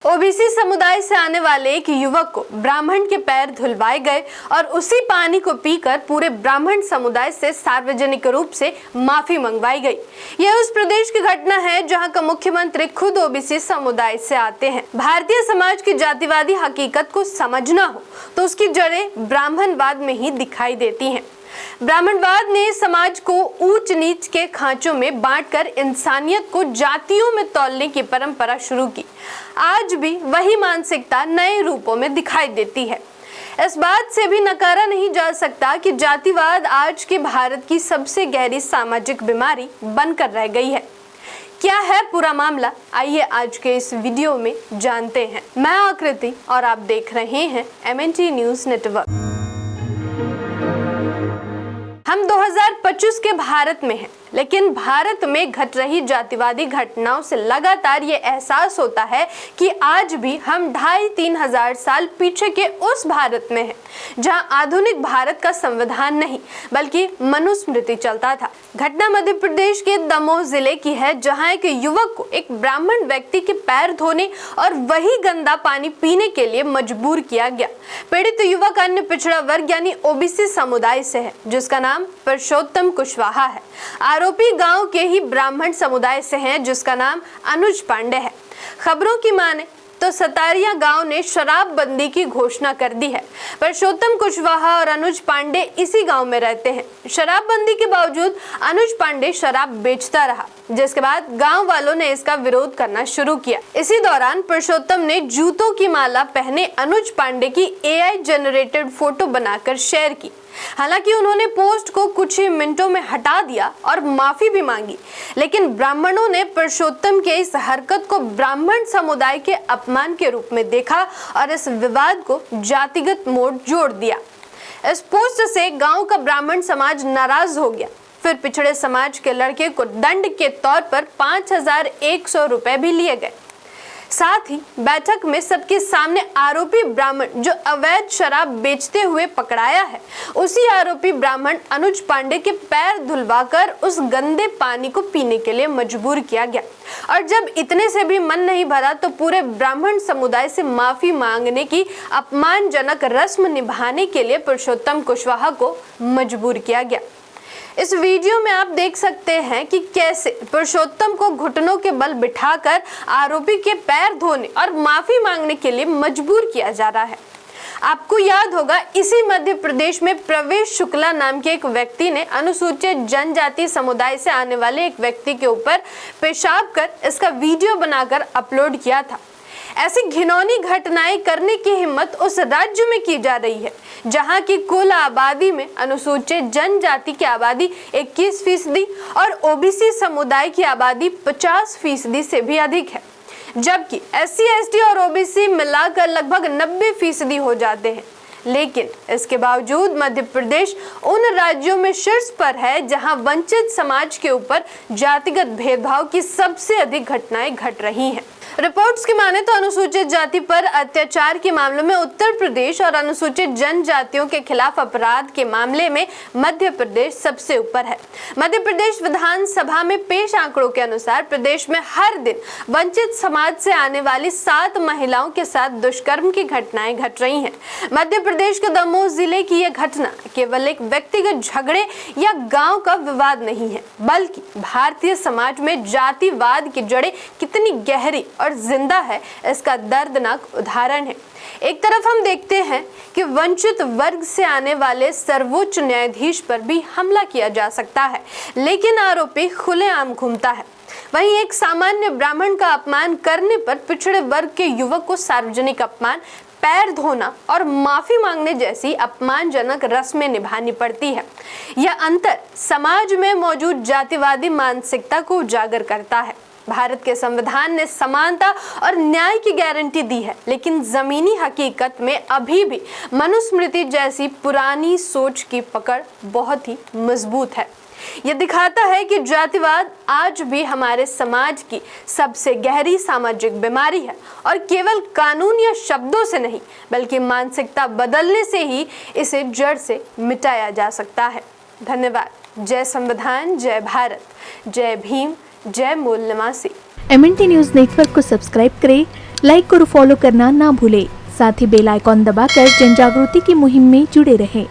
OBC समुदाय से आने वाले एक युवक को ब्राह्मण के पैर धुलवाए गए और उसी पानी को पीकर पूरे ब्राह्मण समुदाय से सार्वजनिक रूप से माफी मंगवाई गई। यह उस प्रदेश की घटना है जहां का मुख्यमंत्री खुद ओबीसी समुदाय से आते हैं। भारतीय समाज की जातिवादी हकीकत को समझना हो तो उसकी जड़ें ब्राह्मणवाद में ही दिखाई देती हैं। ब्राह्मणवाद ने समाज को ऊंच नीच के खांचों में बांटकर इंसानियत को जातियों में तौलने की परंपरा शुरू की। आज भी वही मानसिकता नए रूपों में दिखाई देती है। इस बात से भी नकारा नहीं जा सकता कि जातिवाद आज के भारत की सबसे गहरी सामाजिक बीमारी बनकर रह गई है। क्या है पूरा मामला, आइए आज के इस वीडियो में जानते हैं। मैं आकृति और आप देख रहे हैं MNT न्यूज नेटवर्क। हम 2025 के भारत में हैं, लेकिन भारत में घट रही जातिवादी घटनाओं से लगातार ये एहसास होता है कि आज भी हम 2,500-3 हजार साल पीछे के उस भारत में हैं, जहां आधुनिक भारत का संविधान नहीं बल्कि मनुस्मृति चलता था। घटना मध्य प्रदेश के दमोह जिले की है, जहां एक युवक को एक ब्राह्मण व्यक्ति के पैर धोने और वही गंदा पानी पीने के लिए मजबूर किया गया। पीड़ित युवक अन्य पिछड़ा वर्ग यानी ओबीसी समुदाय से है, जिसका नाम पुरुषोत्तम कुशवाहा है। आरोपी गांव के ही ब्राह्मण समुदाय से हैं, जिसका नाम अनुज पांडे है। खबरों की माने तो सतारिया गांव ने शराबबंदी की घोषणा कर दी है। पुरुषोत्तम कुशवाहा और अनुज पांडे इसी गांव में रहते हैं। शराबबंदी के बावजूद अनुज पांडे शराब बेचता रहा, जिसके बाद गांव वालों ने इसका विरोध करना शुरू किया। इसी दौरान पुरुषोत्तम ने जूतों की माला पहने अनुज पांडे की AI जनरेटेड फोटो बनाकर शेयर की। हालांकि उन्होंने पोस्ट को कुछ ही मिनटों में हटा दिया और माफी भी मांगी, लेकिन ब्राह्मणों ने पुरुषोत्तम के इस हरकत को ब्राह्मण समुदाय के अपमान के रूप में देखा और इस विवाद को जातिगत मोड़ जोड़ दिया। इस पोस्ट से गांव का ब्राह्मण समाज नाराज हो गया। फिर पिछड़े समाज के लड़के को दंड के तौर पर 5,100 रुपए भी लिए गए। साथ ही बैठक में सबके सामने आरोपी ब्राह्मण जो अवैध शराब बेचते हुए पकड़ाया है, उसी आरोपी ब्राह्मण अनुज पांडे के पैर धुलवाकर उस गंदे पानी को पीने के लिए मजबूर किया गया। और जब इतने से भी मन नहीं भरा तो पूरे ब्राह्मण समुदाय से माफी मांगने की अपमानजनक रस्म निभाने के लिए पुरुषोत्तम कुशवाहा को मजबूर किया गया। इस वीडियो में आप देख सकते हैं कि कैसे पुरुषोत्तम को घुटनों के बल बिठाकर आरोपी के पैर धोने और माफी मांगने के लिए मजबूर किया जा रहा है। आपको याद होगा, इसी मध्य प्रदेश में प्रवेश शुक्ला नाम के एक व्यक्ति ने अनुसूचित जनजाति समुदाय से आने वाले एक व्यक्ति के ऊपर पेशाब कर इसका वीडियो बनाकर अपलोड किया था। ऐसी घिनौनी घटनाएं करने की हिम्मत उस राज्य में की जा रही है जहां की कुल आबादी में अनुसूचित जनजाति की आबादी 21% और ओबीसी समुदाय की आबादी 50% से भी अधिक है, जबकि SC ST और ओबीसी मिलाकर लगभग 90% हो जाते हैं। लेकिन इसके बावजूद मध्य प्रदेश उन राज्यों में शीर्ष पर है जहां वंचित समाज के ऊपर जातिगत भेदभाव की सबसे अधिक घटनाएं घट रही हैं। रिपोर्ट्स की माने तो अनुसूचित जाति पर अत्याचार के मामलों में उत्तर प्रदेश और अनुसूचित जनजातियों के खिलाफ अपराध के मामले में मध्य प्रदेश सबसे ऊपर है। मध्य प्रदेश विधानसभा में पेश आंकड़ों के अनुसार प्रदेश में हर दिन वंचित समाज से आने वाली 7 महिलाओं के साथ दुष्कर्म की घटनाएं घट रही हैं। मध्य प्रदेश के दमोह जिले की यह घटना केवल एक व्यक्तिगत झगड़े या गांव का विवाद नहीं है, बल्कि भारतीय समाज में जातिवाद की जड़ें कितनी गहरी और जिंदा है इसका दर्दनाक उदाहरण है। एक तरफ हम देखते हैं कि वंचित वर्ग से आने वाले सर्वोच्च न्यायाधीश पर भी हमला किया जा सकता है, लेकिन आरोपी खुलेआम घूमता है। वहीं एक सामान्य ब्राह्मण का अपमान करने पर पिछड़े वर्ग के युवक को सार्वजनिक अपमान, पैर धोना और माफी मांगने जैसी अपमानजनक रस्में निभानी पड़ती है। यह अंतर समाज में मौजूद जातिवादी मानसिकता को उजागर करता है। भारत के संविधान ने समानता और न्याय की गारंटी दी है, लेकिन जमीनी हकीकत में अभी भी मनुस्मृति जैसी पुरानी सोच की पकड़ बहुत ही मजबूत है। यह दिखाता है कि जातिवाद आज भी हमारे समाज की सबसे गहरी सामाजिक बीमारी है और केवल कानून या शब्दों से नहीं बल्कि मानसिकता बदलने से ही इसे जड़ से मिटाया जा सकता है। धन्यवाद। जय संविधान, जय भारत, जय भीम, जय मूल निवासी। MNT न्यूज नेटवर्क को सब्सक्राइब करें, लाइक और फॉलो करना ना भूले। साथ ही बेल आइकॉन दबाकर जन जागृति की मुहिम में जुड़े रहें।